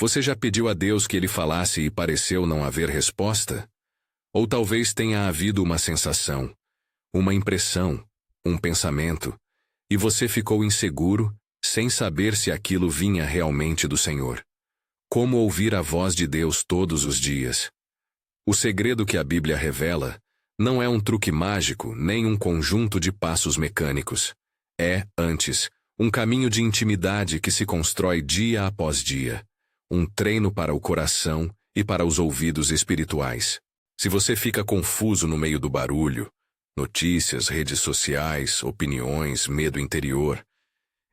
Você já pediu a Deus que ele falasse e pareceu não haver resposta? Ou talvez tenha havido uma sensação, uma impressão, um pensamento, e você ficou inseguro, sem saber se aquilo vinha realmente do Senhor. Como ouvir a voz de Deus todos os dias? O segredo que a Bíblia revela não é um truque mágico nem um conjunto de passos mecânicos. É, antes, um caminho de intimidade que se constrói dia após dia. Um treino para o coração e para os ouvidos espirituais. Se você fica confuso no meio do barulho, notícias, redes sociais, opiniões, medo interior,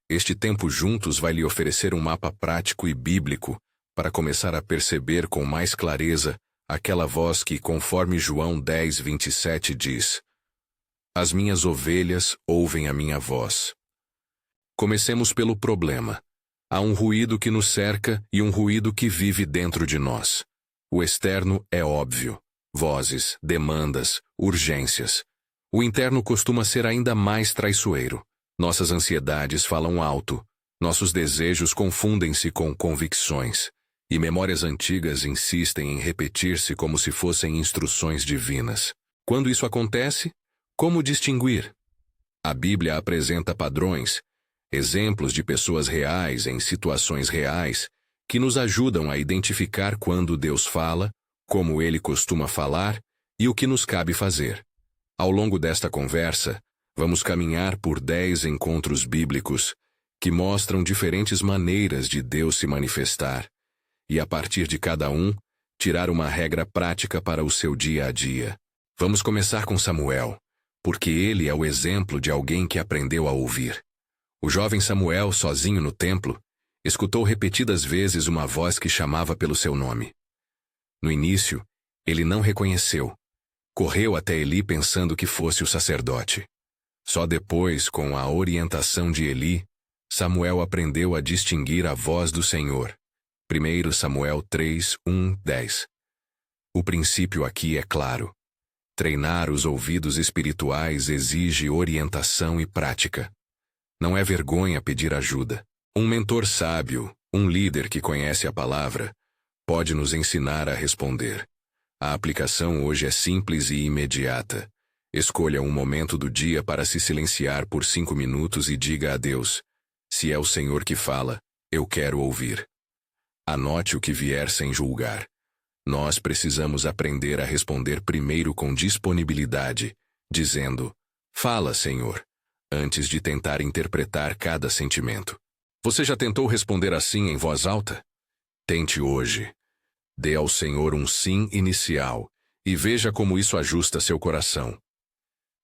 este tempo juntos vai lhe oferecer um mapa prático e bíblico para começar a perceber com mais clareza aquela voz que, conforme João 10:27 diz: As minhas ovelhas ouvem a minha voz. Comecemos pelo problema. Há um ruído que nos cerca e um ruído que vive dentro de nós. O externo é óbvio. Vozes, demandas, urgências. O interno costuma ser ainda mais traiçoeiro. Nossas ansiedades falam alto. Nossos desejos confundem-se com convicções. E memórias antigas insistem em repetir-se como se fossem instruções divinas. Quando isso acontece, como distinguir? A Bíblia apresenta padrões, exemplos de pessoas reais em situações reais, que nos ajudam a identificar quando Deus fala, como Ele costuma falar e o que nos cabe fazer. Ao longo desta conversa, vamos caminhar por 10 encontros bíblicos que mostram diferentes maneiras de Deus se manifestar, e a partir de cada um, tirar uma regra prática para o seu dia a dia. Vamos começar com Samuel, porque ele é o exemplo de alguém que aprendeu a ouvir. O jovem Samuel, sozinho no templo, escutou repetidas vezes uma voz que chamava pelo seu nome. No início, ele não reconheceu. Correu até Eli pensando que fosse o sacerdote. Só depois, com a orientação de Eli, Samuel aprendeu a distinguir a voz do Senhor. 1 Samuel 3:10. O princípio aqui é claro. Treinar os ouvidos espirituais exige orientação e prática. Não é vergonha pedir ajuda. Um mentor sábio, um líder que conhece a palavra, pode nos ensinar a responder. A aplicação hoje é simples e imediata. Escolha um momento do dia para se silenciar por 5 minutos e diga a Deus: se é o Senhor que fala, eu quero ouvir. Anote o que vier sem julgar. Nós precisamos aprender a responder primeiro com disponibilidade, dizendo: fala, Senhor, antes de tentar interpretar cada sentimento. Você já tentou responder assim em voz alta? Tente hoje. Dê ao Senhor um sim inicial e veja como isso ajusta seu coração.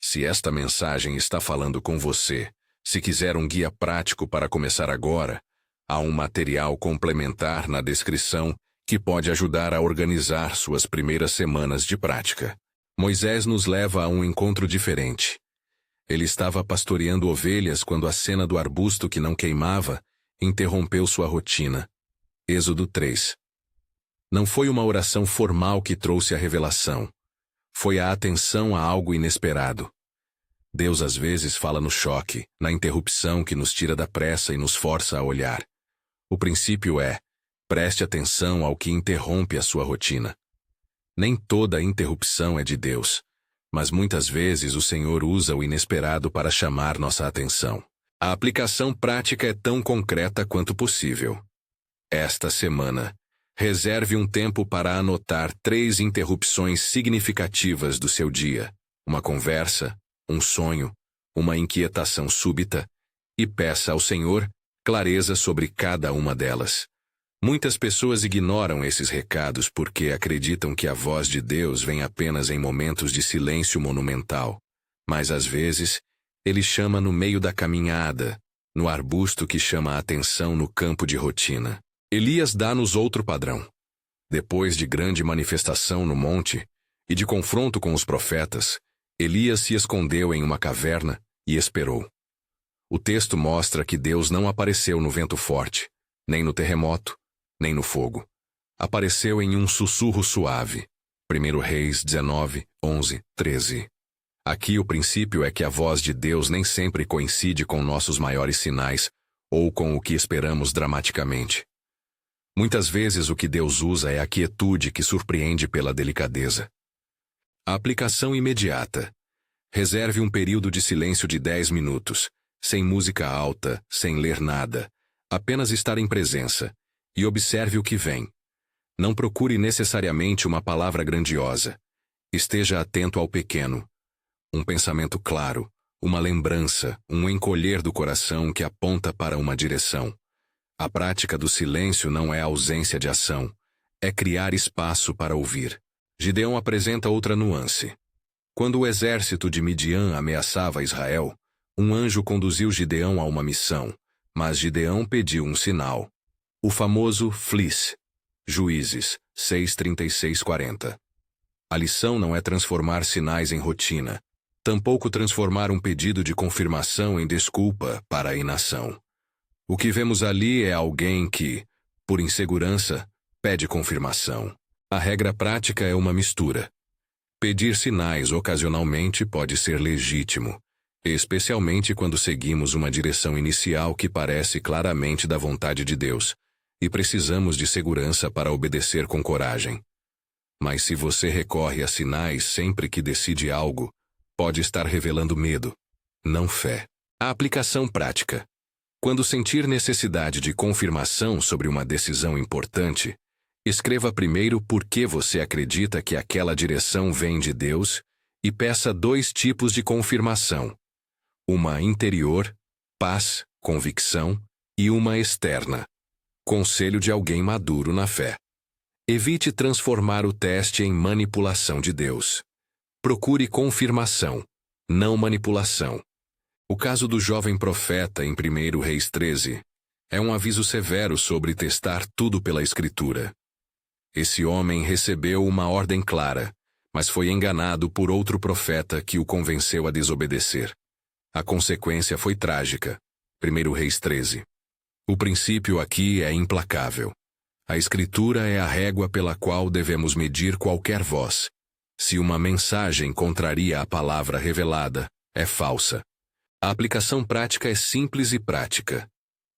Se esta mensagem está falando com você, se quiser um guia prático para começar agora, há um material complementar na descrição que pode ajudar a organizar suas primeiras semanas de prática. Moisés nos leva a um encontro diferente. Ele estava pastoreando ovelhas quando a cena do arbusto que não queimava interrompeu sua rotina. Êxodo 3. Não foi uma oração formal que trouxe a revelação. Foi a atenção a algo inesperado. Deus às vezes fala no choque, na interrupção que nos tira da pressa e nos força a olhar. O princípio é: preste atenção ao que interrompe a sua rotina. Nem toda interrupção é de Deus, mas muitas vezes o Senhor usa o inesperado para chamar nossa atenção. A aplicação prática é tão concreta quanto possível. Esta semana, reserve um tempo para anotar 3 interrupções significativas do seu dia: uma conversa, um sonho, uma inquietação súbita, e peça ao Senhor clareza sobre cada uma delas. Muitas pessoas ignoram esses recados porque acreditam que a voz de Deus vem apenas em momentos de silêncio monumental. Mas às vezes, Ele chama no meio da caminhada, no arbusto que chama a atenção no campo de rotina. Elias dá-nos outro padrão. Depois de grande manifestação no monte e de confronto com os profetas, Elias se escondeu em uma caverna e esperou. O texto mostra que Deus não apareceu no vento forte, nem no terremoto, nem no fogo. Apareceu em um sussurro suave. 1 Reis 19:11-13. Aqui o princípio é que a voz de Deus nem sempre coincide com nossos maiores sinais ou com o que esperamos dramaticamente. Muitas vezes o que Deus usa é a quietude que surpreende pela delicadeza. A aplicação imediata. Reserve um período de silêncio de 10 minutos, sem música alta, sem ler nada, apenas estar em presença, e observe o que vem. Não procure necessariamente uma palavra grandiosa. Esteja atento ao pequeno. Um pensamento claro, uma lembrança, um encolher do coração que aponta para uma direção. A prática do silêncio não é ausência de ação, é criar espaço para ouvir. Gideão apresenta outra nuance. Quando o exército de Midian ameaçava Israel, um anjo conduziu Gideão a uma missão, mas Gideão pediu um sinal. O famoso fleece. Juízes 6:36-40. A lição não é transformar sinais em rotina, tampouco transformar um pedido de confirmação em desculpa para a inação. O que vemos ali é alguém que, por insegurança, pede confirmação. A regra prática é uma mistura. Pedir sinais ocasionalmente pode ser legítimo, especialmente quando seguimos uma direção inicial que parece claramente da vontade de Deus, e precisamos de segurança para obedecer com coragem. Mas se você recorre a sinais sempre que decide algo, pode estar revelando medo, não fé. A aplicação prática. Quando sentir necessidade de confirmação sobre uma decisão importante, escreva primeiro por que você acredita que aquela direção vem de Deus e peça 2 tipos de confirmação. Uma interior, paz, convicção, e uma externa. Conselho de alguém maduro na fé. Evite transformar o teste em manipulação de Deus. Procure confirmação, não manipulação. O caso do jovem profeta em 1 Reis 13 é um aviso severo sobre testar tudo pela Escritura. Esse homem recebeu uma ordem clara, mas foi enganado por outro profeta que o convenceu a desobedecer. A consequência foi trágica. 1 Reis 13. O princípio aqui é implacável. A Escritura é a régua pela qual devemos medir qualquer voz. Se uma mensagem contraria a palavra revelada, é falsa. A aplicação prática é simples e prática.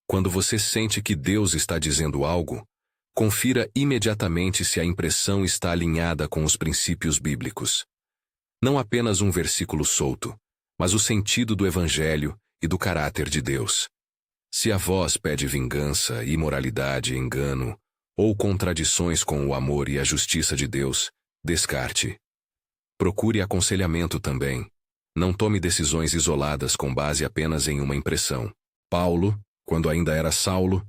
Quando você sente que Deus está dizendo algo, confira imediatamente se a impressão está alinhada com os princípios bíblicos. Não apenas um versículo solto, mas o sentido do Evangelho e do caráter de Deus. Se a voz pede vingança, imoralidade, engano, ou contradições com o amor e a justiça de Deus, descarte. Procure aconselhamento também. Não tome decisões isoladas com base apenas em uma impressão. Paulo, quando ainda era Saulo,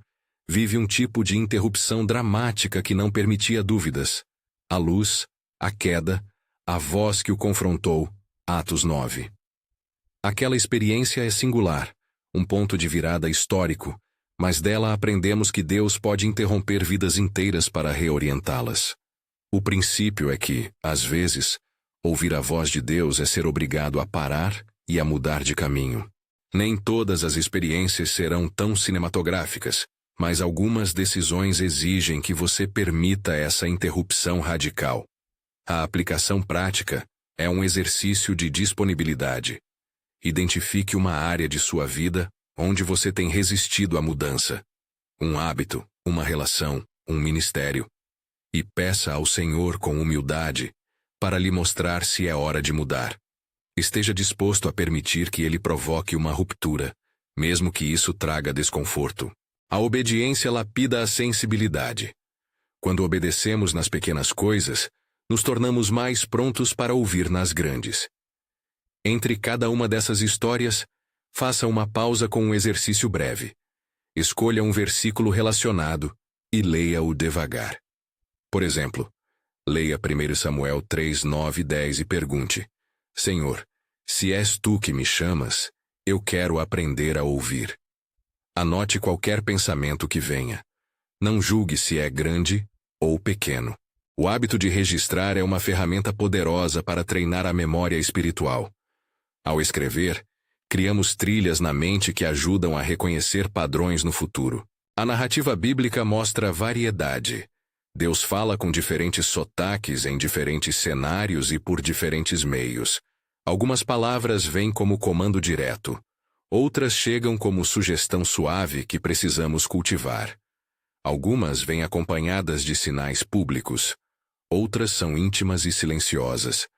vive um tipo de interrupção dramática que não permitia dúvidas. A luz, a queda, a voz que o confrontou. Atos 9. Aquela experiência é singular, um ponto de virada histórico, mas dela aprendemos que Deus pode interromper vidas inteiras para reorientá-las. O princípio é que, às vezes, ouvir a voz de Deus é ser obrigado a parar e a mudar de caminho. Nem todas as experiências serão tão cinematográficas, mas algumas decisões exigem que você permita essa interrupção radical. A aplicação prática é um exercício de disponibilidade. Identifique uma área de sua vida onde você tem resistido à mudança. Um hábito, uma relação, um ministério. E peça ao Senhor com humildade para lhe mostrar se é hora de mudar. Esteja disposto a permitir que Ele provoque uma ruptura, mesmo que isso traga desconforto. A obediência lapida a sensibilidade. Quando obedecemos nas pequenas coisas, nos tornamos mais prontos para ouvir nas grandes. Entre cada uma dessas histórias, faça uma pausa com um exercício breve. Escolha um versículo relacionado e leia-o devagar. Por exemplo, leia 1 Samuel 3, 9 e 10 e pergunte: Senhor, se és tu que me chamas, eu quero aprender a ouvir. Anote qualquer pensamento que venha. Não julgue se é grande ou pequeno. O hábito de registrar é uma ferramenta poderosa para treinar a memória espiritual. Ao escrever, criamos trilhas na mente que ajudam a reconhecer padrões no futuro. A narrativa bíblica mostra variedade. Deus fala com diferentes sotaques em diferentes cenários e por diferentes meios. Algumas palavras vêm como comando direto. Outras chegam como sugestão suave que precisamos cultivar. Algumas vêm acompanhadas de sinais públicos. Outras são íntimas e silenciosas.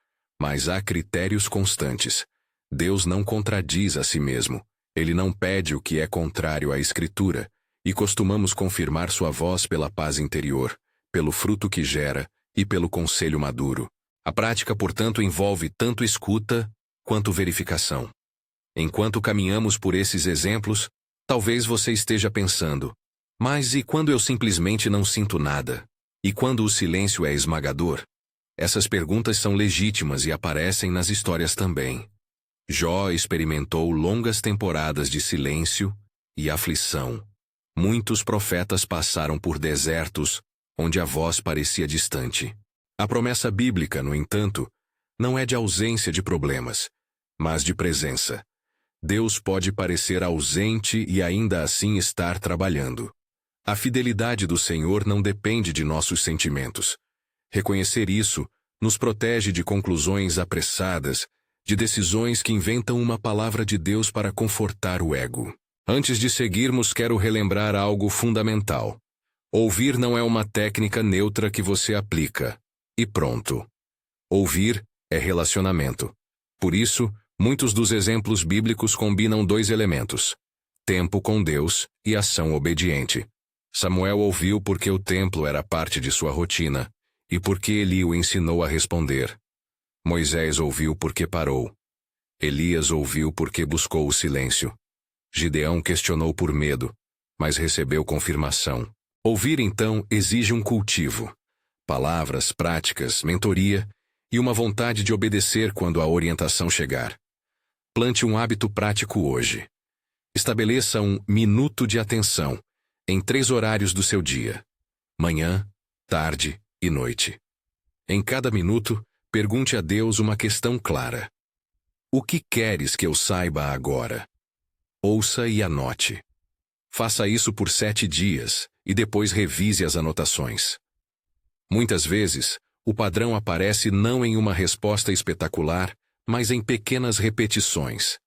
Mas há critérios constantes. Deus não contradiz a si mesmo. Ele não pede o que é contrário à Escritura, e costumamos confirmar sua voz pela paz interior, pelo fruto que gera e pelo conselho maduro. A prática, portanto, envolve tanto escuta quanto verificação. Enquanto caminhamos por esses exemplos, talvez você esteja pensando: mas e quando eu simplesmente não sinto nada? E quando o silêncio é esmagador? Essas perguntas são legítimas e aparecem nas histórias também. Jó experimentou longas temporadas de silêncio e aflição. Muitos profetas passaram por desertos onde a voz parecia distante. A promessa bíblica, no entanto, não é de ausência de problemas, mas de presença. Deus pode parecer ausente e ainda assim estar trabalhando. A fidelidade do Senhor não depende de nossos sentimentos. Reconhecer isso nos protege de conclusões apressadas, de decisões que inventam uma palavra de Deus para confortar o ego. Antes de seguirmos, quero relembrar algo fundamental. Ouvir não é uma técnica neutra que você aplica. E pronto. Ouvir é relacionamento. Por isso, muitos dos exemplos bíblicos combinam dois elementos: tempo com Deus e ação obediente. Samuel ouviu porque o templo era parte de sua rotina, e porque Eli o ensinou a responder. Moisés ouviu porque parou. Elias ouviu porque buscou o silêncio. Gideão questionou por medo, mas recebeu confirmação. Ouvir, então, exige um cultivo. Palavras, práticas, mentoria e uma vontade de obedecer quando a orientação chegar. Plante um hábito prático hoje. Estabeleça um minuto de atenção em 3 horários do seu dia: manhã, tarde e noite. Em cada minuto, pergunte a Deus uma questão clara: o que queres que eu saiba agora? Ouça e anote. Faça isso por 7 dias e depois revise as anotações. Muitas vezes, o padrão aparece não em uma resposta espetacular, mas em pequenas repetições.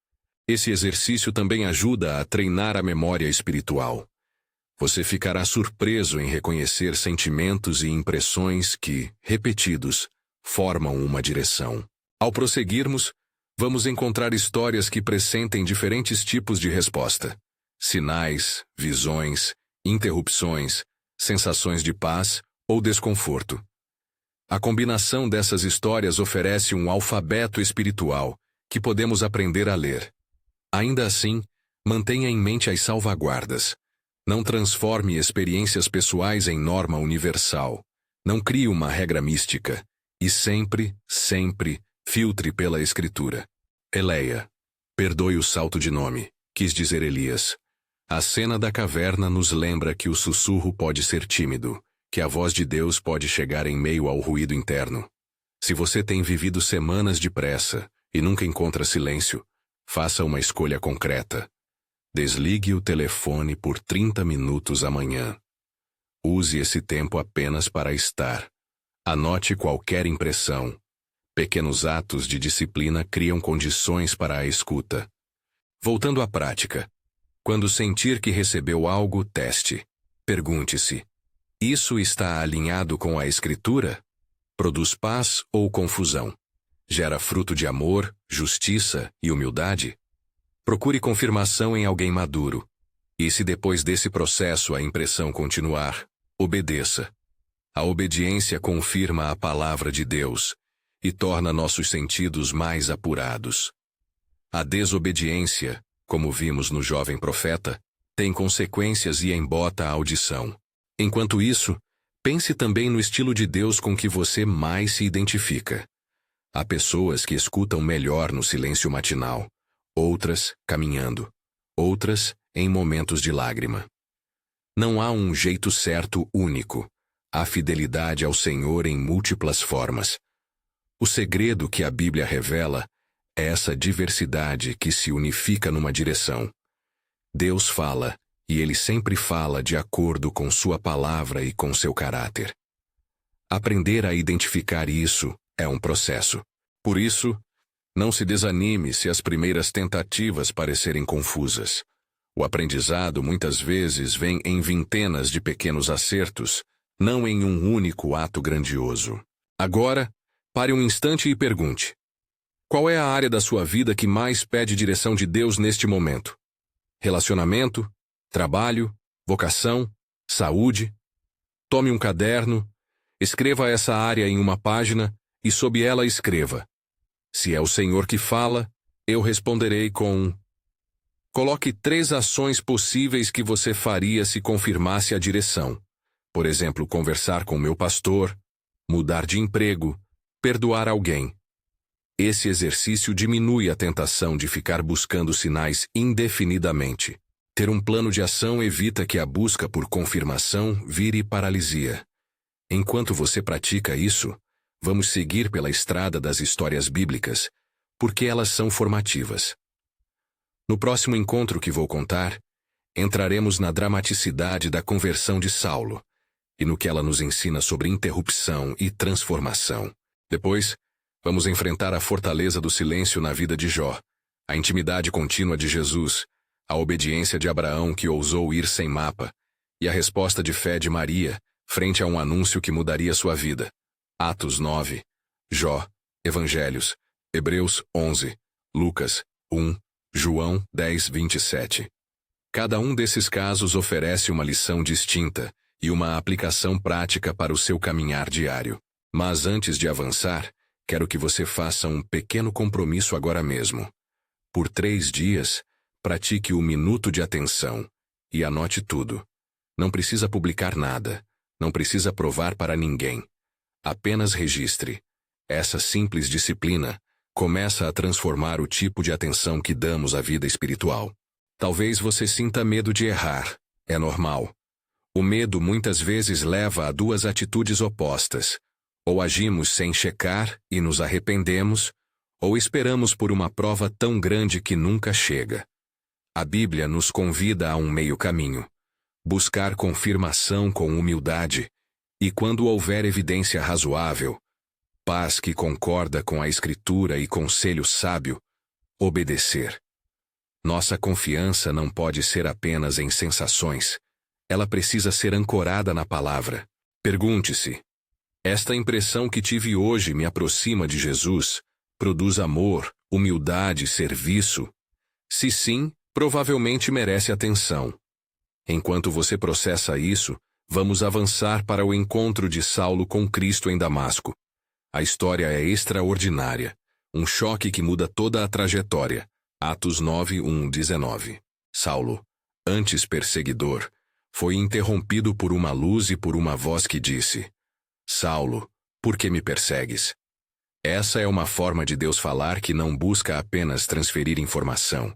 Esse exercício também ajuda a treinar a memória espiritual. Você ficará surpreso em reconhecer sentimentos e impressões que, repetidos, formam uma direção. Ao prosseguirmos, vamos encontrar histórias que pressentem diferentes tipos de resposta: sinais, visões, interrupções, sensações de paz ou desconforto. A combinação dessas histórias oferece um alfabeto espiritual que podemos aprender a ler. Ainda assim, mantenha em mente as salvaguardas. Não transforme experiências pessoais em norma universal. Não crie uma regra mística. E sempre, filtre pela Escritura. Eleia. Perdoe o salto de nome, quis dizer Elias. A cena da caverna nos lembra que o sussurro pode ser tímido, que a voz de Deus pode chegar em meio ao ruído interno. Se você tem vivido semanas de pressa e nunca encontra silêncio, faça uma escolha concreta. Desligue o telefone por 30 minutos amanhã. Use esse tempo apenas para estar. Anote qualquer impressão. Pequenos atos de disciplina criam condições para a escuta. Voltando à prática. Quando sentir que recebeu algo, teste. Pergunte-se: isso está alinhado com a Escritura? Produz paz ou confusão? Gera fruto de amor, justiça e humildade? Procure confirmação em alguém maduro. E se depois desse processo a impressão continuar, obedeça. A obediência confirma a palavra de Deus e torna nossos sentidos mais apurados. A desobediência, como vimos no jovem profeta, tem consequências e embota a audição. Enquanto isso, pense também no estilo de Deus com que você mais se identifica. Há pessoas que escutam melhor no silêncio matinal, outras caminhando, outras em momentos de lágrima. Não há um jeito certo único. Há fidelidade ao Senhor em múltiplas formas. O segredo que a Bíblia revela é essa diversidade que se unifica numa direção. Deus fala, e Ele sempre fala de acordo com sua palavra e com seu caráter. Aprender a identificar isso é um processo. Por isso, não se desanime se as primeiras tentativas parecerem confusas. O aprendizado muitas vezes vem em vintenas de pequenos acertos, não em um único ato grandioso. Agora, pare um instante e pergunte: qual é a área da sua vida que mais pede direção de Deus neste momento? Relacionamento? Trabalho? Vocação? Saúde? Tome um caderno, escreva essa área em uma página e sob ela escreva: se é o Senhor que fala, eu responderei com... Coloque 3 ações possíveis que você faria se confirmasse a direção. Por exemplo, conversar com meu pastor, mudar de emprego, perdoar alguém. Esse exercício diminui a tentação de ficar buscando sinais indefinidamente. Ter um plano de ação evita que a busca por confirmação vire paralisia. Enquanto você pratica isso, vamos seguir pela estrada das histórias bíblicas, porque elas são formativas. No próximo encontro que vou contar, entraremos na dramaticidade da conversão de Saulo e no que ela nos ensina sobre interrupção e transformação. Depois, vamos enfrentar a fortaleza do silêncio na vida de Jó, a intimidade contínua de Jesus, a obediência de Abraão que ousou ir sem mapa, e a resposta de fé de Maria frente a um anúncio que mudaria sua vida. Atos 9, Jó, Evangelhos, Hebreus 11, Lucas 1, João 10, 27. Cada um desses casos oferece uma lição distinta e uma aplicação prática para o seu caminhar diário. Mas antes de avançar, quero que você faça um pequeno compromisso agora mesmo. Por 3 dias, pratique o minuto de atenção e anote tudo. Não precisa publicar nada, não precisa provar para ninguém. Apenas registre. Essa simples disciplina começa a transformar o tipo de atenção que damos à vida espiritual. Talvez você sinta medo de errar. É normal. O medo muitas vezes leva a 2 atitudes opostas. Ou agimos sem checar e nos arrependemos, ou esperamos por uma prova tão grande que nunca chega. A Bíblia nos convida a um meio caminho. Buscar confirmação com humildade e, quando houver evidência razoável, paz que concorda com a Escritura e conselho sábio, obedecer. Nossa confiança não pode ser apenas em sensações. Ela precisa ser ancorada na palavra. Pergunte-se: esta impressão que tive hoje me aproxima de Jesus? Produz amor, humildade, serviço? Se sim, provavelmente merece atenção. Enquanto você processa isso, vamos avançar para o encontro de Saulo com Cristo em Damasco. A história é extraordinária, um choque que muda toda a trajetória. Atos 9, 1, 19. Saulo, antes perseguidor, foi interrompido por uma luz e por uma voz que disse: Saulo, por que me persegues? Essa é uma forma de Deus falar que não busca apenas transferir informação.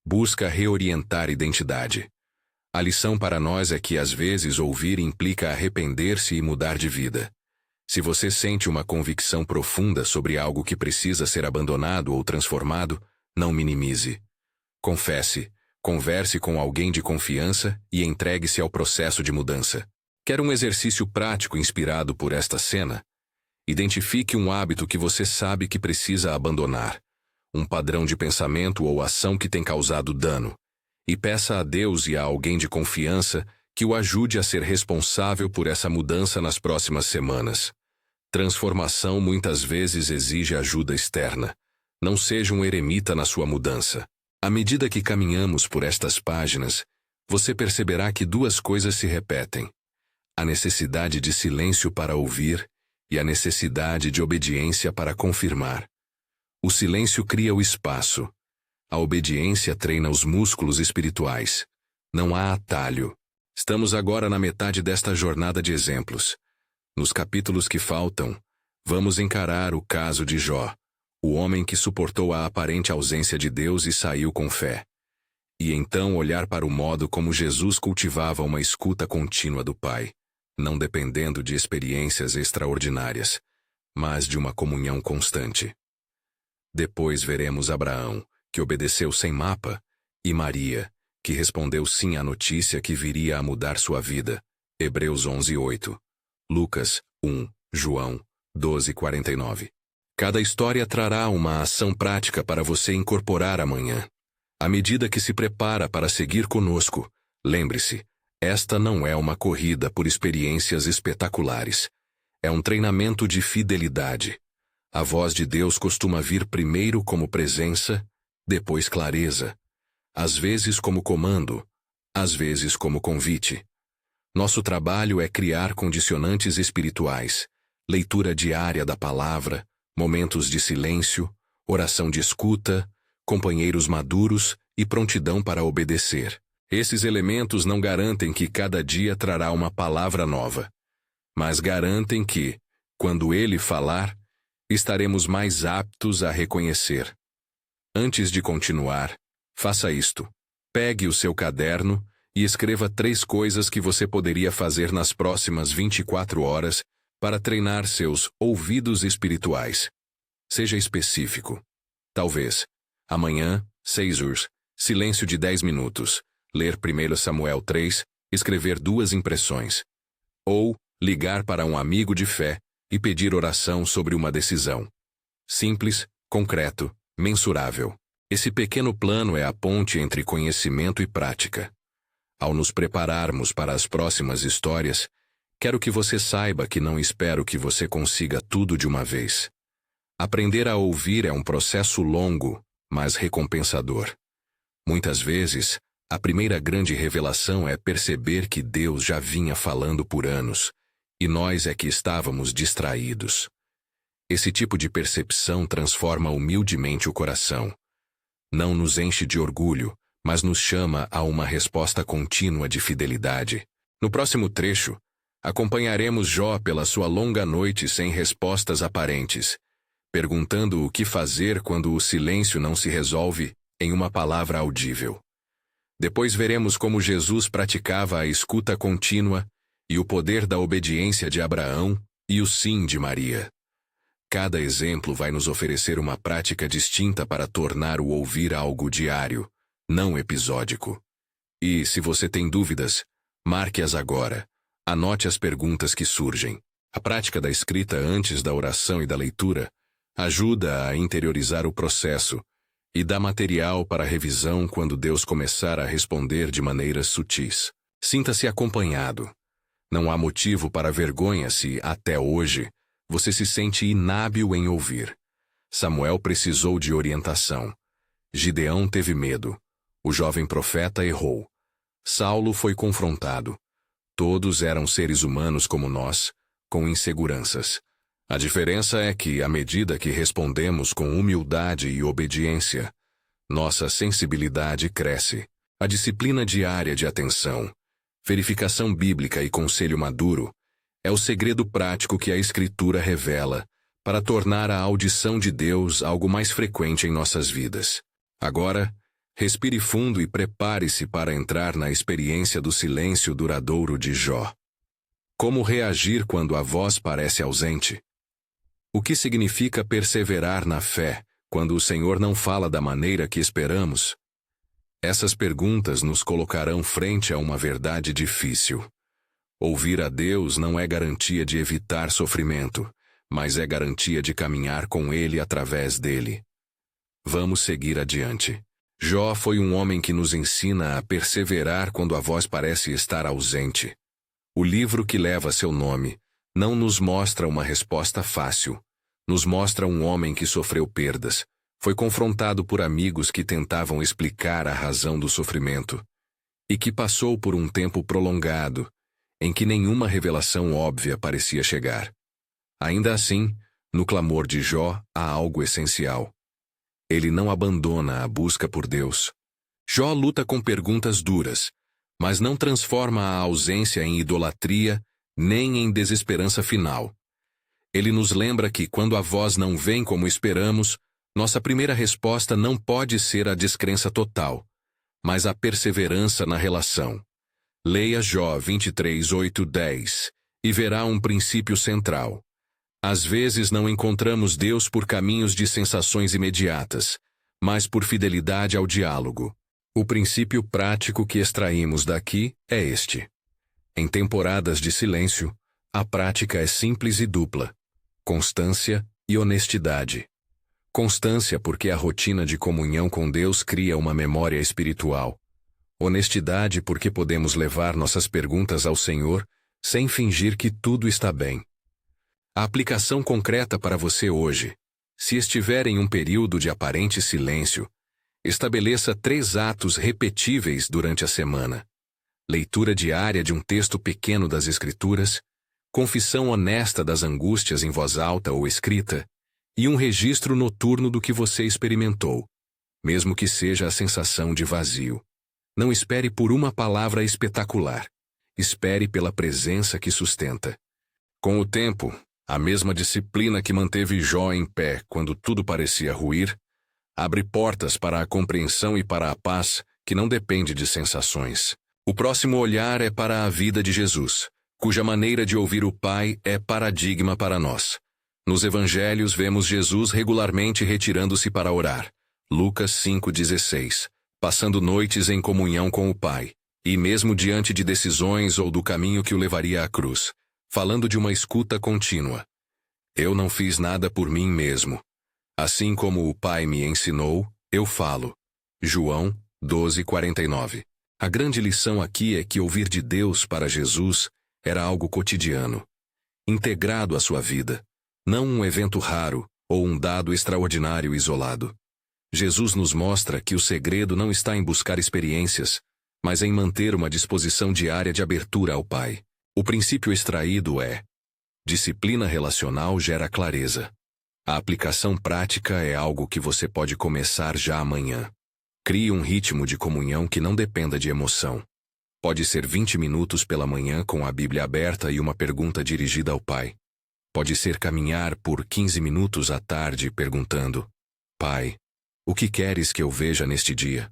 Busca reorientar identidade. A lição para nós é que às vezes ouvir implica arrepender-se e mudar de vida. Se você sente uma convicção profunda sobre algo que precisa ser abandonado ou transformado, não minimize. Confesse, converse com alguém de confiança e entregue-se ao processo de mudança. Quer um exercício prático inspirado por esta cena? Identifique um hábito que você sabe que precisa abandonar, um padrão de pensamento ou ação que tem causado dano, e peça a Deus e a alguém de confiança que o ajude a ser responsável por essa mudança nas próximas semanas. Transformação muitas vezes exige ajuda externa. Não seja um eremita na sua mudança. À medida que caminhamos por estas páginas, você perceberá que 2 coisas se repetem: a necessidade de silêncio para ouvir e a necessidade de obediência para confirmar. O silêncio cria o espaço. A obediência treina os músculos espirituais. Não há atalho. Estamos agora na metade desta jornada de exemplos. Nos capítulos que faltam, vamos encarar o caso de Jó, o homem que suportou a aparente ausência de Deus e saiu com fé. E então olhar para o modo como Jesus cultivava uma escuta contínua do Pai, não dependendo de experiências extraordinárias, mas de uma comunhão constante. Depois veremos Abraão, que obedeceu sem mapa, e Maria, que respondeu sim à notícia que viria a mudar sua vida. Hebreus 11, 8. Lucas 1, João 12, 49. Cada história trará uma ação prática para você incorporar amanhã. À medida que se prepara para seguir conosco, lembre-se, esta não é uma corrida por experiências espetaculares. É um treinamento de fidelidade. A voz de Deus costuma vir primeiro como presença, depois clareza. Às vezes como comando, às vezes como convite. Nosso trabalho é criar condicionantes espirituais, leitura diária da palavra, momentos de silêncio, oração de escuta, companheiros maduros e prontidão para obedecer. Esses elementos não garantem que cada dia trará uma palavra nova, mas garantem que, quando Ele falar, estaremos mais aptos a reconhecer. Antes de continuar, faça isto. Pegue o seu caderno e escreva 3 coisas que você poderia fazer nas próximas 24 horas para treinar seus ouvidos espirituais. Seja específico. Talvez, amanhã, 6 horas, silêncio de 10 minutos, ler 1 Samuel 3, escrever 2 impressões. Ou, ligar para um amigo de fé e pedir oração sobre uma decisão. Simples, concreto, mensurável. Esse pequeno plano é a ponte entre conhecimento e prática. Ao nos prepararmos para as próximas histórias, quero que você saiba que não espero que você consiga tudo de uma vez. Aprender a ouvir é um processo longo, mas recompensador. Muitas vezes, a primeira grande revelação é perceber que Deus já vinha falando por anos, e nós é que estávamos distraídos. Esse tipo de percepção transforma humildemente o coração. Não nos enche de orgulho, mas nos chama a uma resposta contínua de fidelidade. No próximo trecho, acompanharemos Jó pela sua longa noite sem respostas aparentes, perguntando o que fazer quando o silêncio não se resolve em uma palavra audível. Depois veremos como Jesus praticava a escuta contínua e o poder da obediência de Abraão e o sim de Maria. Cada exemplo vai nos oferecer uma prática distinta para tornar o ouvir algo diário, não episódico. E, se você tem dúvidas, marque-as agora. Anote as perguntas que surgem. A prática da escrita antes da oração e da leitura ajuda a interiorizar o processo e dá material para revisão quando Deus começar a responder de maneiras sutis. Sinta-se acompanhado. Não há motivo para vergonha se, até hoje, você se sente inábil em ouvir. Samuel precisou de orientação. Gideão teve medo. O jovem profeta errou. Saulo foi confrontado. Todos eram seres humanos como nós, com inseguranças. A diferença é que, à medida que respondemos com humildade e obediência, nossa sensibilidade cresce. A disciplina diária de atenção, verificação bíblica e conselho maduro é o segredo prático que a Escritura revela para tornar a audição de Deus algo mais frequente em nossas vidas. Agora, respire fundo e prepare-se para entrar na experiência do silêncio duradouro de Jó. Como reagir quando a voz parece ausente? O que significa perseverar na fé quando o Senhor não fala da maneira que esperamos? Essas perguntas nos colocarão frente a uma verdade difícil. Ouvir a Deus não é garantia de evitar sofrimento, mas é garantia de caminhar com Ele através dele. Vamos seguir adiante. Jó foi um homem que nos ensina a perseverar quando a voz parece estar ausente. O livro que leva seu nome não nos mostra uma resposta fácil. Nos mostra um homem que sofreu perdas, foi confrontado por amigos que tentavam explicar a razão do sofrimento, e que passou por um tempo prolongado, em que nenhuma revelação óbvia parecia chegar. Ainda assim, no clamor de Jó há algo essencial. Ele não abandona a busca por Deus. Jó luta com perguntas duras, mas não transforma a ausência em idolatria nem em desesperança final. Ele nos lembra que, quando a voz não vem como esperamos, nossa primeira resposta não pode ser a descrença total, mas a perseverança na relação. Leia Jó 23, 8, 10 e verá um princípio central. Às vezes não encontramos Deus por caminhos de sensações imediatas, mas por fidelidade ao diálogo. O princípio prático que extraímos daqui é este. Em temporadas de silêncio, a prática é simples e dupla: constância e honestidade. Constância, porque a rotina de comunhão com Deus cria uma memória espiritual. Honestidade, porque podemos levar nossas perguntas ao Senhor sem fingir que tudo está bem. A aplicação concreta para você hoje. Se estiver em um período de aparente silêncio, estabeleça 3 atos repetíveis durante a semana. Leitura diária de um texto pequeno das Escrituras, confissão honesta das angústias em voz alta ou escrita, e um registro noturno do que você experimentou, mesmo que seja a sensação de vazio. Não espere por uma palavra espetacular. Espere pela presença que sustenta. Com o tempo, a mesma disciplina que manteve Jó em pé quando tudo parecia ruir, abre portas para a compreensão e para a paz que não depende de sensações. O próximo olhar é para a vida de Jesus, cuja maneira de ouvir o Pai é paradigma para nós. Nos evangelhos vemos Jesus regularmente retirando-se para orar. Lucas 5,16. Passando noites em comunhão com o Pai, e mesmo diante de decisões ou do caminho que o levaria à cruz, falando de uma escuta contínua. Eu não fiz nada por mim mesmo. Assim como o Pai me ensinou, eu falo. João 12,49. A grande lição aqui é que ouvir de Deus para Jesus era algo cotidiano, integrado à sua vida, não um evento raro ou um dado extraordinário isolado. Jesus nos mostra que o segredo não está em buscar experiências, mas em manter uma disposição diária de abertura ao Pai. O princípio extraído é: disciplina relacional gera clareza. A aplicação prática é algo que você pode começar já amanhã. Crie um ritmo de comunhão que não dependa de emoção. Pode ser 20 minutos pela manhã com a Bíblia aberta e uma pergunta dirigida ao Pai. Pode ser caminhar por 15 minutos à tarde perguntando: Pai, o que queres que eu veja neste dia?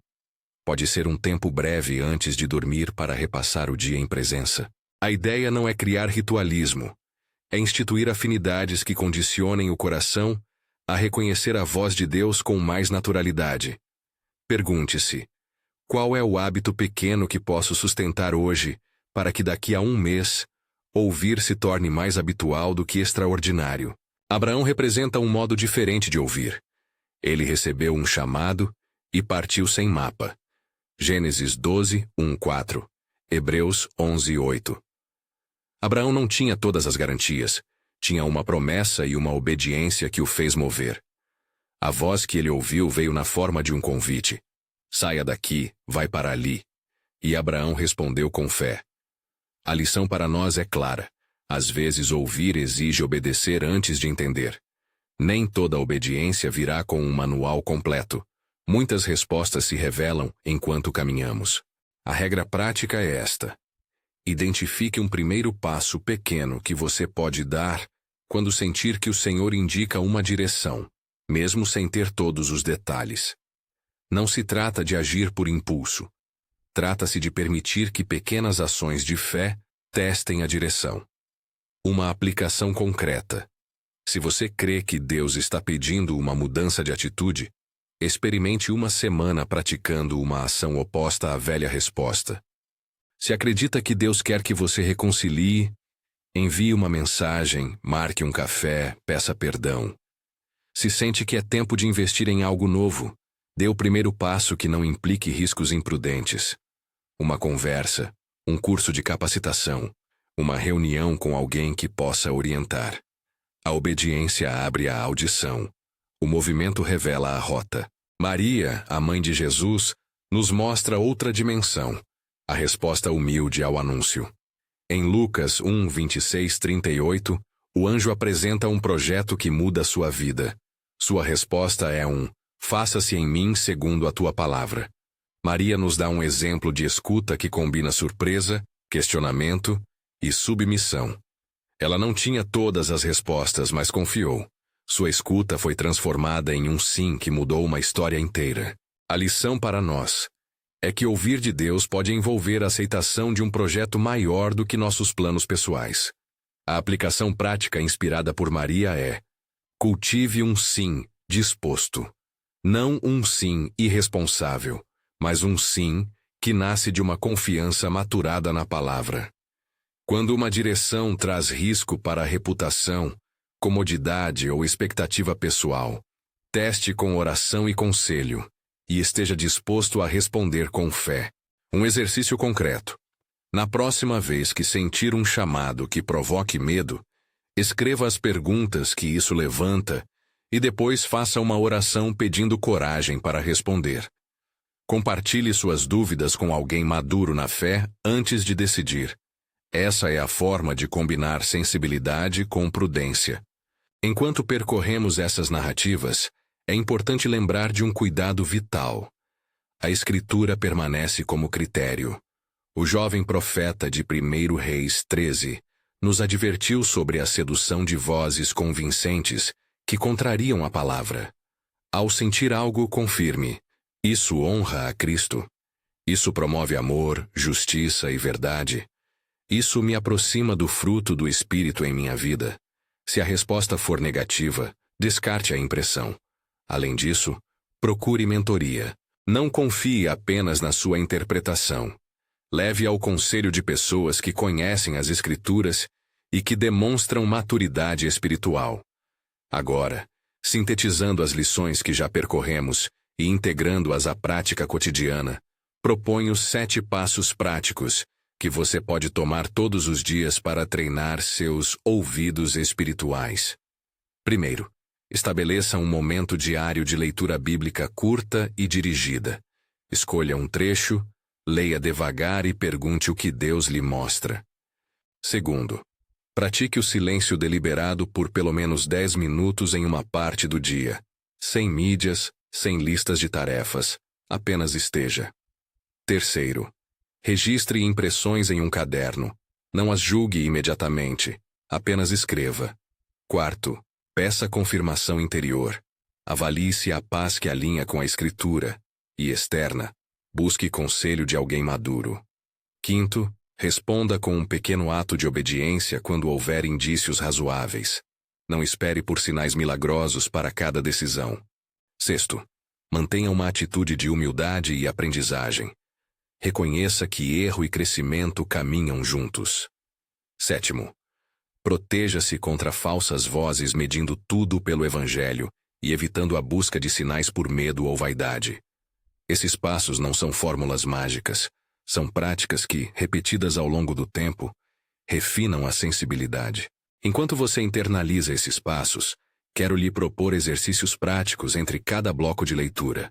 Pode ser um tempo breve antes de dormir para repassar o dia em presença. A ideia não é criar ritualismo. É instituir afinidades que condicionem o coração a reconhecer a voz de Deus com mais naturalidade. Pergunte-se: qual é o hábito pequeno que posso sustentar hoje para que daqui a um mês ouvir se torne mais habitual do que extraordinário? Abraão representa um modo diferente de ouvir. Ele recebeu um chamado e partiu sem mapa. Gênesis 12, 1-4. Hebreus 11, 8. Abraão não tinha todas as garantias. Tinha uma promessa e uma obediência que o fez mover. A voz que ele ouviu veio na forma de um convite. Saia daqui, vai para ali. E Abraão respondeu com fé. A lição para nós é clara. Às vezes ouvir exige obedecer antes de entender. Nem toda obediência virá com um manual completo. Muitas respostas se revelam enquanto caminhamos. A regra prática é esta. Identifique um primeiro passo pequeno que você pode dar quando sentir que o Senhor indica uma direção, mesmo sem ter todos os detalhes. Não se trata de agir por impulso. Trata-se de permitir que pequenas ações de fé testem a direção. Uma aplicação concreta. Se você crê que Deus está pedindo uma mudança de atitude, experimente uma semana praticando uma ação oposta à velha resposta. Se acredita que Deus quer que você reconcilie, envie uma mensagem, marque um café, peça perdão. Se sente que é tempo de investir em algo novo, dê o primeiro passo que não implique riscos imprudentes. Uma conversa, um curso de capacitação, uma reunião com alguém que possa orientar. A obediência abre a audição. O movimento revela a rota. Maria, a mãe de Jesus, nos mostra outra dimensão. A resposta humilde ao anúncio. Em Lucas 1, 26-38, o anjo apresenta um projeto que muda sua vida. Sua resposta é faça-se em mim segundo a tua palavra. Maria nos dá um exemplo de escuta que combina surpresa, questionamento e submissão. Ela não tinha todas as respostas, mas confiou. Sua escuta foi transformada em um sim que mudou uma história inteira. A lição para nós é que ouvir de Deus pode envolver a aceitação de um projeto maior do que nossos planos pessoais. A aplicação prática inspirada por Maria é: cultive um sim disposto. Não um sim irresponsável, mas um sim que nasce de uma confiança maturada na palavra. Quando uma direção traz risco para a reputação, comodidade ou expectativa pessoal, Teste com oração e conselho, e esteja disposto a responder com fé. Um exercício concreto. Na próxima vez que sentir um chamado que provoque medo, escreva as perguntas que isso levanta e depois faça uma oração pedindo coragem para responder. Compartilhe suas dúvidas com alguém maduro na fé antes de decidir. Essa é a forma de combinar sensibilidade com prudência. Enquanto percorremos essas narrativas, é importante lembrar de um cuidado vital. A Escritura permanece como critério. O jovem profeta de 1 Reis 13 nos advertiu sobre a sedução de vozes convincentes que contrariam a palavra. Ao sentir algo, confirme. Isso honra a Cristo. Isso promove amor, justiça e verdade. Isso me aproxima do fruto do Espírito em minha vida. Se a resposta for negativa, descarte a impressão. Além disso, procure mentoria. Não confie apenas na sua interpretação. Leve ao conselho de pessoas que conhecem as Escrituras e que demonstram maturidade espiritual. Agora, sintetizando as lições que já percorremos e integrando-as à prática cotidiana, proponho 7 passos práticos que você pode tomar todos os dias para treinar seus ouvidos espirituais. Primeiro, estabeleça um momento diário de leitura bíblica curta e dirigida. Escolha um trecho, leia devagar e pergunte o que Deus lhe mostra. Segundo, pratique o silêncio deliberado por pelo menos 10 minutos em uma parte do dia. Sem mídias, sem listas de tarefas, apenas esteja. Terceiro, registre impressões em um caderno. Não as julgue imediatamente, apenas escreva. Quarto, peça confirmação interior. Avalie se há paz que alinha com a Escritura. E externa, busque conselho de alguém maduro. Quinto, responda com um pequeno ato de obediência quando houver indícios razoáveis. Não espere por sinais milagrosos para cada decisão. Sexto, mantenha uma atitude de humildade e aprendizagem. Reconheça que erro e crescimento caminham juntos. Sétimo, proteja-se contra falsas vozes medindo tudo pelo Evangelho e evitando a busca de sinais por medo ou vaidade. Esses passos não são fórmulas mágicas, são práticas que, repetidas ao longo do tempo, refinam a sensibilidade. Enquanto você internaliza esses passos, quero lhe propor exercícios práticos entre cada bloco de leitura.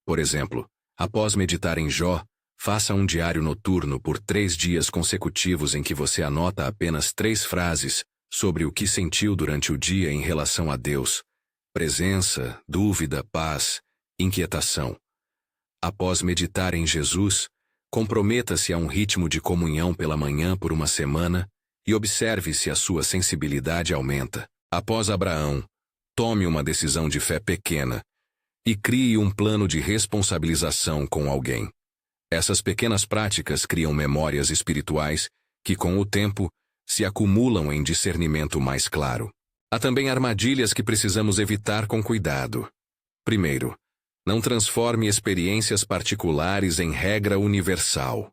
Por exemplo, após meditar em Jó, faça um diário noturno por 3 dias consecutivos em que você anota apenas 3 frases sobre o que sentiu durante o dia em relação a Deus: presença, dúvida, paz, inquietação. Após meditar em Jesus, comprometa-se a um ritmo de comunhão pela manhã por uma semana e observe se a sua sensibilidade aumenta. Após Abraão, tome uma decisão de fé pequena e crie um plano de responsabilização com alguém. Essas pequenas práticas criam memórias espirituais que, com o tempo, se acumulam em discernimento mais claro. Há também armadilhas que precisamos evitar com cuidado. Primeiro, não transforme experiências particulares em regra universal.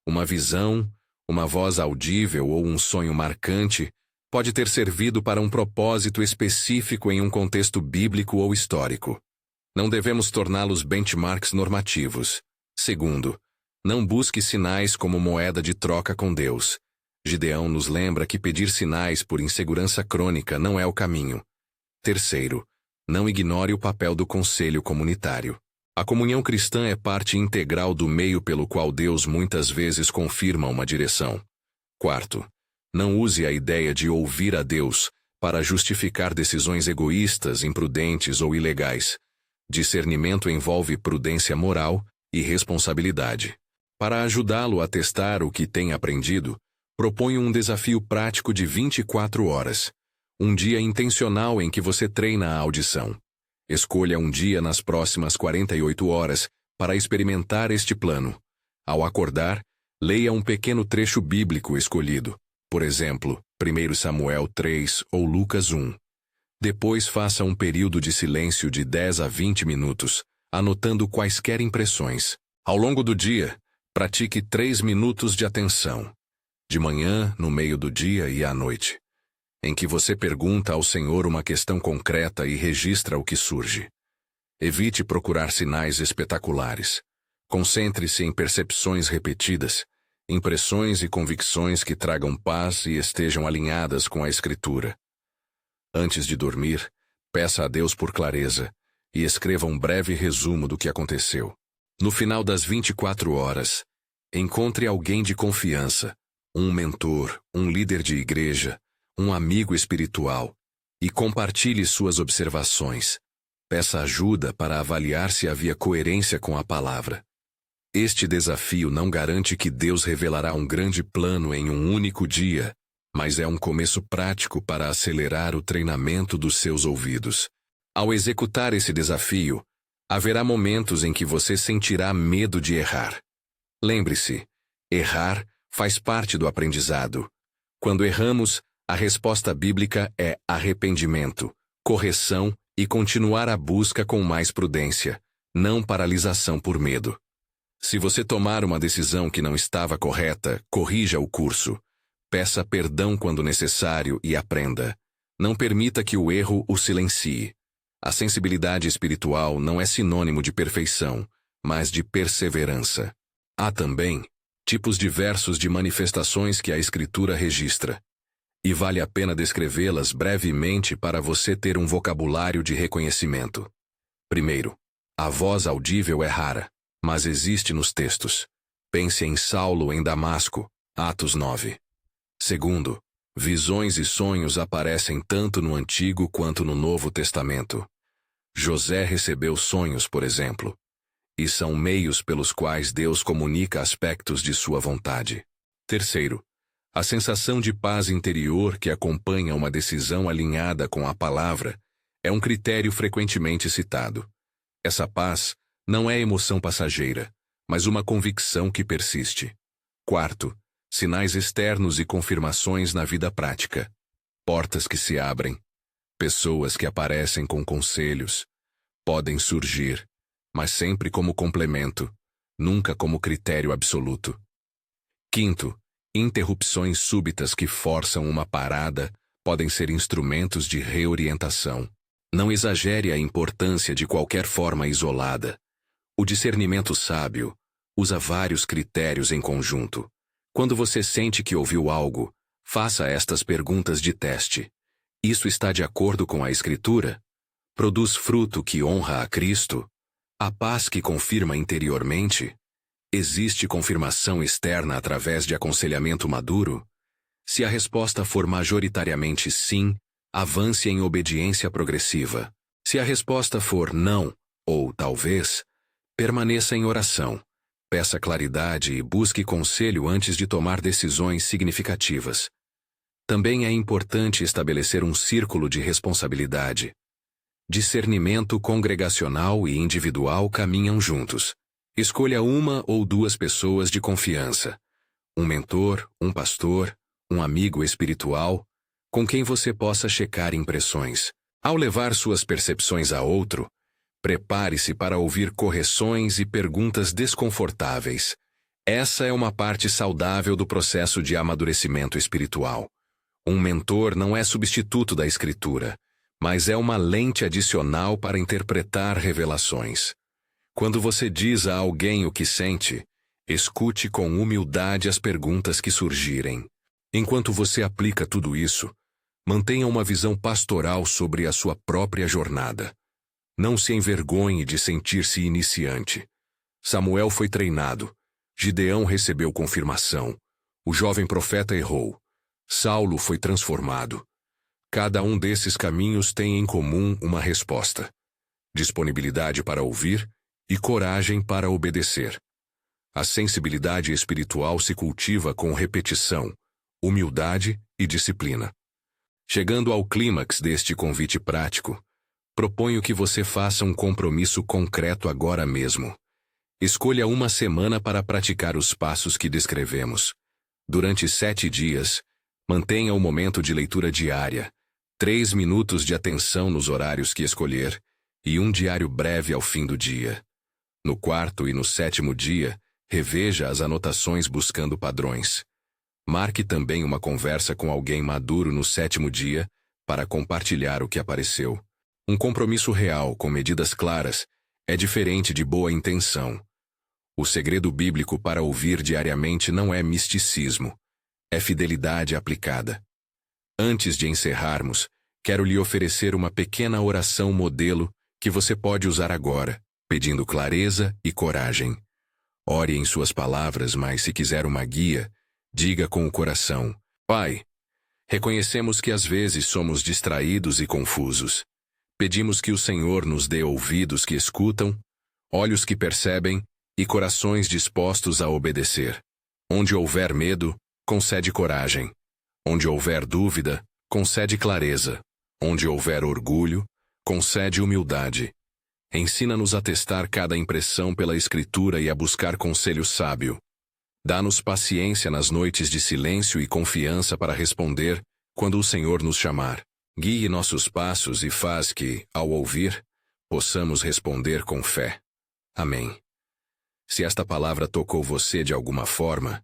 Uma visão, uma voz audível ou um sonho marcante pode ter servido para um propósito específico em um contexto bíblico ou histórico. Não devemos torná-los benchmarks normativos. Segundo, não busque sinais como moeda de troca com Deus. Gideão nos lembra que pedir sinais por insegurança crônica não é o caminho. Terceiro, não ignore o papel do conselho comunitário. A comunhão cristã é parte integral do meio pelo qual Deus muitas vezes confirma uma direção. Quarto, não use a ideia de ouvir a Deus para justificar decisões egoístas, imprudentes ou ilegais. Discernimento envolve prudência moral e responsabilidade. Para ajudá-lo a testar o que tem aprendido, proponho um desafio prático de 24 horas. Um dia intencional em que você treina a audição. Escolha um dia nas próximas 48 horas para experimentar este plano. Ao acordar, leia um pequeno trecho bíblico escolhido. Por exemplo, 1 Samuel 3 ou Lucas 1. Depois faça um período de silêncio de 10 a 20 minutos, anotando quaisquer impressões. Ao longo do dia, pratique 3 minutos de atenção. De manhã, no meio do dia e à noite. em que você pergunta ao Senhor uma questão concreta e registra o que surge. Evite procurar sinais espetaculares. Concentre-se em percepções repetidas, impressões e convicções que tragam paz e estejam alinhadas com a Escritura. Antes de dormir, peça a Deus por clareza e escreva um breve resumo do que aconteceu. No final das 24 horas, encontre alguém de confiança, um mentor, um líder de igreja, um amigo espiritual, e compartilhe suas observações. Peça ajuda para avaliar se havia coerência com a palavra. Este desafio não garante que Deus revelará um grande plano em um único dia, mas é um começo prático para acelerar o treinamento dos seus ouvidos. Ao executar esse desafio, haverá momentos em que você sentirá medo de errar. Lembre-se, errar faz parte do aprendizado. Quando erramos, a resposta bíblica é arrependimento, correção e continuar a busca com mais prudência, não paralisação por medo. Se você tomar uma decisão que não estava correta, corrija o curso. Peça perdão quando necessário e aprenda. Não permita que o erro o silencie. A sensibilidade espiritual não é sinônimo de perfeição, mas de perseverança. Há também tipos diversos de manifestações que a Escritura registra, e vale a pena descrevê-las brevemente para você ter um vocabulário de reconhecimento. Primeiro, a voz audível é rara, mas existe nos textos. Pense em Saulo em Damasco, Atos 9. Segundo, visões e sonhos aparecem tanto no Antigo quanto no Novo Testamento. José recebeu sonhos, por exemplo, e são meios pelos quais Deus comunica aspectos de sua vontade. Terceiro, a sensação de paz interior que acompanha uma decisão alinhada com a palavra é um critério frequentemente citado. Essa paz não é emoção passageira, mas uma convicção que persiste. Quarto, sinais externos e confirmações na vida prática. Portas que se abrem, pessoas que aparecem com conselhos, podem surgir, mas sempre como complemento, nunca como critério absoluto. Quinto, interrupções súbitas que forçam uma parada podem ser instrumentos de reorientação. Não exagere a importância de qualquer forma isolada. O discernimento sábio usa vários critérios em conjunto. Quando você sente que ouviu algo, faça estas perguntas de teste. Isso está de acordo com a Escritura? Produz fruto que honra a Cristo? A paz que confirma interiormente? Existe confirmação externa através de aconselhamento maduro? Se a resposta for majoritariamente sim, avance em obediência progressiva. Se a resposta for não, ou talvez, permaneça em oração. Peça claridade e busque conselho antes de tomar decisões significativas. Também é importante estabelecer um círculo de responsabilidade. Discernimento congregacional e individual caminham juntos. Escolha uma ou duas pessoas de confiança. Um mentor, um pastor, um amigo espiritual, com quem você possa checar impressões. Ao levar suas percepções a outro, prepare-se para ouvir correções e perguntas desconfortáveis. Essa é uma parte saudável do processo de amadurecimento espiritual. Um mentor não é substituto da Escritura, mas é uma lente adicional para interpretar revelações. Quando você diz a alguém o que sente, escute com humildade as perguntas que surgirem. Enquanto você aplica tudo isso, mantenha uma visão pastoral sobre a sua própria jornada. Não se envergonhe de sentir-se iniciante. Samuel foi treinado. Gideão recebeu confirmação. O jovem profeta errou. Saulo foi transformado. Cada um desses caminhos tem em comum uma resposta: disponibilidade para ouvir e coragem para obedecer. A sensibilidade espiritual se cultiva com repetição, humildade e disciplina. Chegando ao clímax deste convite prático, proponho que você faça um compromisso concreto agora mesmo. Escolha uma semana para praticar os passos que descrevemos. Durante 7 dias, mantenha o momento de leitura diária, 3 minutos de atenção nos horários que escolher e um diário breve ao fim do dia. No 4º e no 7º dia, reveja as anotações buscando padrões. Marque também uma conversa com alguém maduro no 7º dia para compartilhar o que apareceu. Um compromisso real com medidas claras é diferente de boa intenção. O segredo bíblico para ouvir diariamente não é misticismo, é fidelidade aplicada. Antes de encerrarmos, quero lhe oferecer uma pequena oração modelo que você pode usar agora, pedindo clareza e coragem. Ore em suas palavras, mas se quiser uma guia, diga com o coração: Pai, reconhecemos que às vezes somos distraídos e confusos. Pedimos que o Senhor nos dê ouvidos que escutam, olhos que percebem e corações dispostos a obedecer. Onde houver medo, concede coragem. Onde houver dúvida, concede clareza. Onde houver orgulho, concede humildade. Ensina-nos a testar cada impressão pela Escritura e a buscar conselho sábio. Dá-nos paciência nas noites de silêncio e confiança para responder quando o Senhor nos chamar. Guie nossos passos e faz que, ao ouvir, possamos responder com fé. Amém. Se esta palavra tocou você de alguma forma,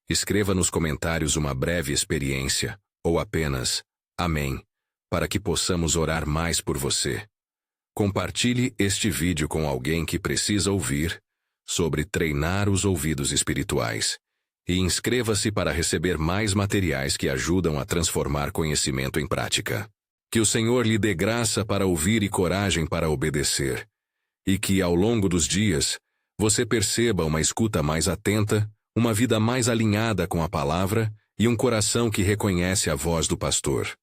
escreva nos comentários uma breve experiência, ou apenas Amém, para que possamos orar mais por você. Compartilhe este vídeo com alguém que precisa ouvir sobre treinar os ouvidos espirituais. E inscreva-se para receber mais materiais que ajudam a transformar conhecimento em prática. Que o Senhor lhe dê graça para ouvir e coragem para obedecer. E que, ao longo dos dias, você perceba uma escuta mais atenta, uma vida mais alinhada com a palavra e um coração que reconhece a voz do pastor.